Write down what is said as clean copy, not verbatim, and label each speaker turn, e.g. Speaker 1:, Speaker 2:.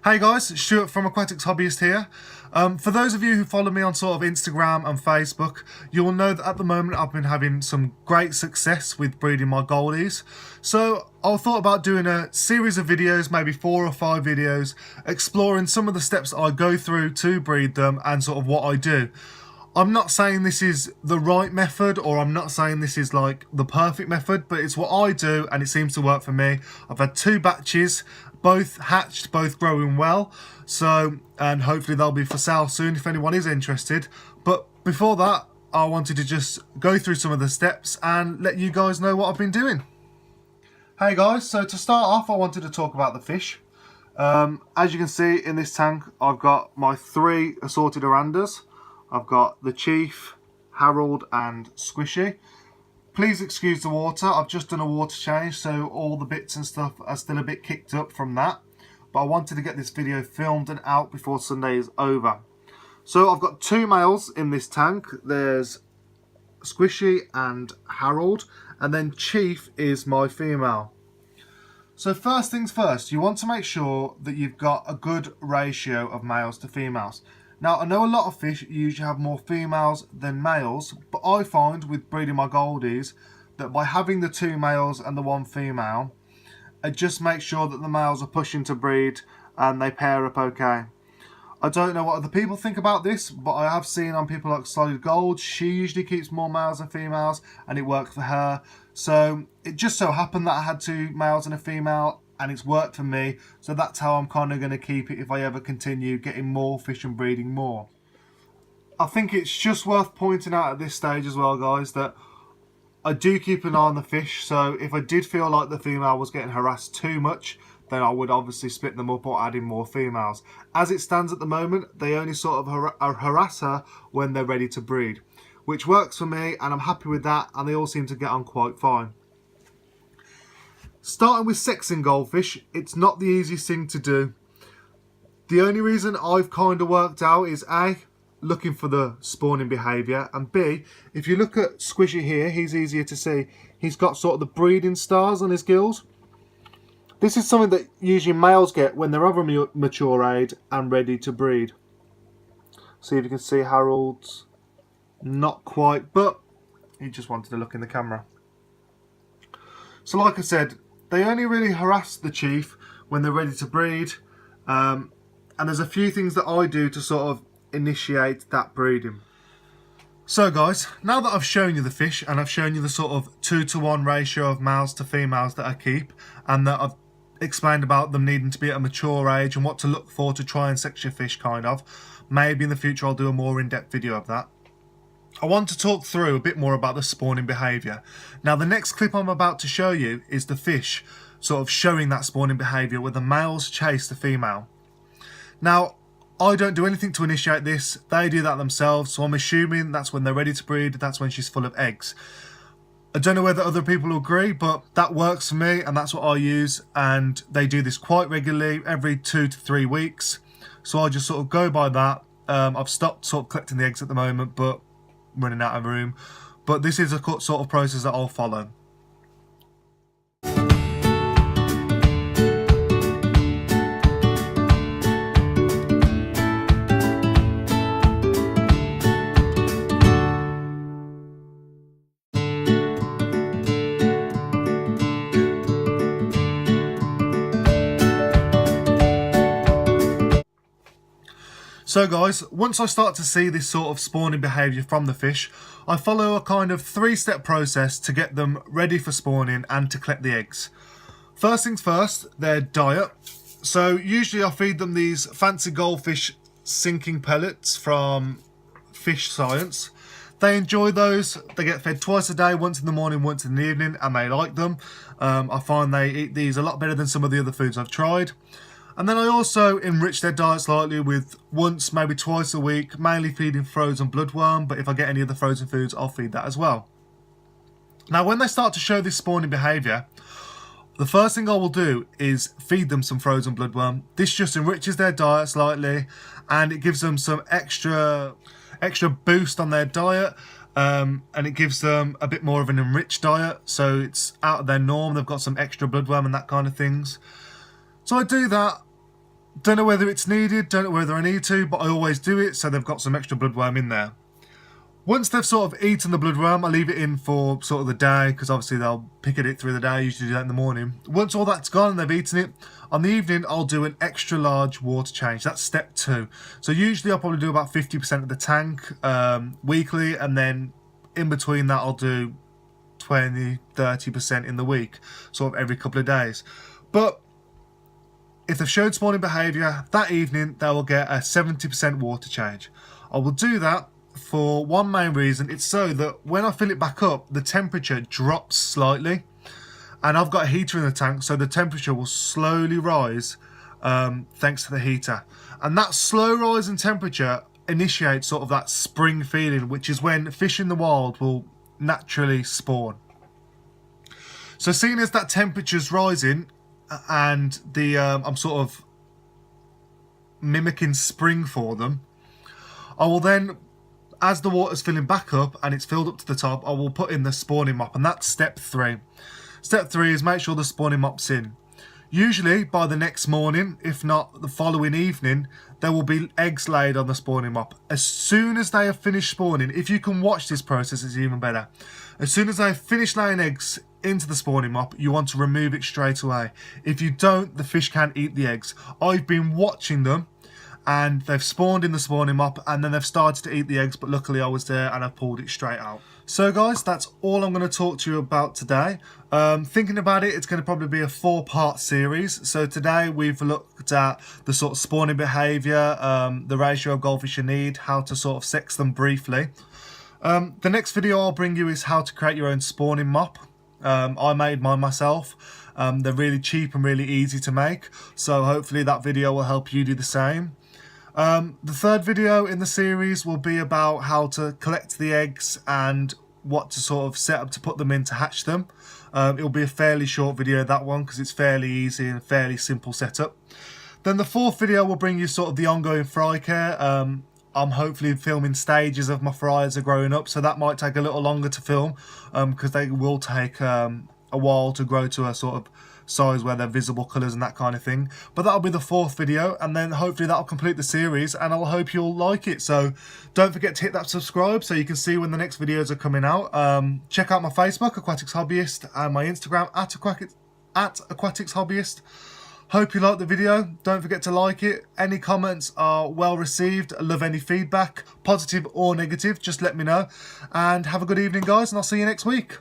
Speaker 1: Hey guys, it's Stuart from Aquatics Hobbyist here. For those of you who follow me on sort of Instagram and Facebook, you'll know that at the moment I've been having some great success with breeding my goldies. So I thought about doing a series of videos, maybe 4 or 5 videos, exploring some of the steps that I go through to breed them and sort of what I do. I'm not saying this is the right method, or I'm not saying this is like the perfect method, but it's what I do and it seems to work for me. I've had 2 batches, both hatched, both growing well, and hopefully they'll be for sale soon if anyone is interested. But before that, I wanted to just go through some of the steps and let you guys know what I've been doing. Hey guys, so to start off I wanted to talk about the fish. As you can see in this tank, I've got my 3 assorted orandas. I've got the Chief, Harold and Squishy. Please excuse the water, I've just done a water change, so all the bits and stuff are still a bit kicked up from that. But I wanted to get this video filmed and out before Sunday is over. So I've got 2 males in this tank. There's Squishy and Harold, and then Chief is my female. So first things first, you want to make sure that you've got a good ratio of males to females. Now, I know a lot of fish usually have more females than males, but I find with breeding my goldies that by having the 2 males and the 1 female, it just makes sure that the males are pushing to breed and they pair up okay. I don't know what other people think about this, but I have seen on people like Solid Gold, she usually keeps more males than females and it worked for her. So it just so happened that I had 2 males and a female, and it's worked for me, so that's how I'm kind of going to keep it if I ever continue getting more fish and breeding more. I think it's just worth pointing out at this stage as well, guys, that I do keep an eye on the fish, so if I did feel like the female was getting harassed too much, then I would obviously split them up or add in more females. As it stands at the moment, they only sort of harass her when they're ready to breed, which works for me and I'm happy with that, and they all seem to get on quite fine. Starting with sexing goldfish, it's not the easiest thing to do. The only reason I've kind of worked out is A, looking for the spawning behaviour, and B, if you look at Squishy here, he's easier to see. He's got sort of the breeding stars on his gills. This is something that usually males get when they're of a mature age and ready to breed. See if you can see Harold's not quite, but he just wanted to look in the camera. So like I said, they only really harass the Chief when they're ready to breed, and there's a few things that I do to sort of initiate that breeding. So guys, now that I've shown you the fish and I've shown you the sort of 2-to-1 ratio of males to females that I keep, and that I've explained about them needing to be at a mature age and what to look for to try and sex your fish kind of, maybe in the future I'll do a more in-depth video of that. I want to talk through a bit more about the spawning behaviour. Now the next clip I'm about to show you is the fish sort of showing that spawning behaviour where the males chase the female. Now I don't do anything to initiate this, they do that themselves, so I'm assuming that's when they're ready to breed, that's when she's full of eggs. I don't know whether other people agree, but that works for me and that's what I use, and they do this quite regularly, every 2 to 3 weeks. So I just sort of go by that. I've stopped sort of collecting the eggs at the moment, but running out of room, but this is a sort of process that I'll follow. So guys, once I start to see this sort of spawning behaviour from the fish, I follow a kind of 3-step process to get them ready for spawning and to collect the eggs. First things first, their diet. So usually I feed them these fancy goldfish sinking pellets from Fish Science. They enjoy those, they get fed twice a day, once in the morning, once in the evening, and they like them. I find they eat these a lot better than some of the other foods I've tried. And then I also enrich their diet slightly with once, maybe twice a week, mainly feeding frozen bloodworm, but if I get any other frozen foods, I'll feed that as well. Now, when they start to show this spawning behaviour, the first thing I will do is feed them some frozen bloodworm. This just enriches their diet slightly, and it gives them some extra boost on their diet, and it gives them a bit more of an enriched diet, so it's out of their norm. They've got some extra bloodworm and that kind of things. So I do that, Don't know whether it's needed, don't know whether I need to, but I always do it, so they've got some extra bloodworm in there. Once they've sort of eaten the bloodworm, I leave it in for sort of the day, because obviously they'll pick at it through the day. I usually do that in the morning. Once all that's gone and they've eaten it, on the evening I'll do an extra large water change. That's step 2. So usually I'll probably do about 50% of the tank weekly, and then in between that I'll do 20-30% in the week, sort of every couple of days. But if they've showed spawning behaviour, that evening they will get a 70% water change. I will do that for one main reason. It's so that when I fill it back up, the temperature drops slightly, and I've got a heater in the tank, so the temperature will slowly rise thanks to the heater. And that slow rise in temperature initiates sort of that spring feeling, which is when fish in the wild will naturally spawn. So seeing as that temperature's rising and the I'm sort of mimicking spring for them, I will then, as the water's filling back up and it's filled up to the top, I will put in the spawning mop, and that's step 3. Step 3 is make sure the spawning mop's in. Usually by the next morning, if not the following evening, there will be eggs laid on the spawning mop. As soon as they have finished spawning, if you can watch this process, it's even better. As soon as they have finished laying eggs into the spawning mop, you want to remove it straight away. If you don't, the fish can eat the eggs. I've been watching them, and they've spawned in the spawning mop, and then they've started to eat the eggs, but luckily I was there and I pulled it straight out. So guys, that's all I'm going to talk to you about today. Thinking about it, it's going to probably be a 4-part series. So today we've looked at the sort of spawning behaviour, the ratio of goldfish you need, how to sort of sex them briefly. The next video I'll bring you is how to create your own spawning mop. I made mine myself. They're really cheap and really easy to make, so hopefully that video will help you do the same. The third video in the series will be about how to collect the eggs and what to sort of set up to put them in to hatch them. It'll be a fairly short video, that one, because it's fairly easy and fairly simple setup. Then the fourth video will bring you sort of the ongoing fry care. I'm hopefully filming stages of my fry as they're growing up, so that might take a little longer to film because they will take a while to grow to a sort of size where they're visible colours and that kind of thing. But that'll be the fourth video, and then hopefully that'll complete the series, and I'll hope you'll like it. So don't forget to hit that subscribe so you can see when the next videos are coming out. Check out my Facebook, Aquatics Hobbyist, and my Instagram at Aquatics Hobbyist. Hope you liked the video. Don't forget to like it. Any comments are well received. I love any feedback, positive or negative. Just let me know. And have a good evening, guys, and I'll see you next week.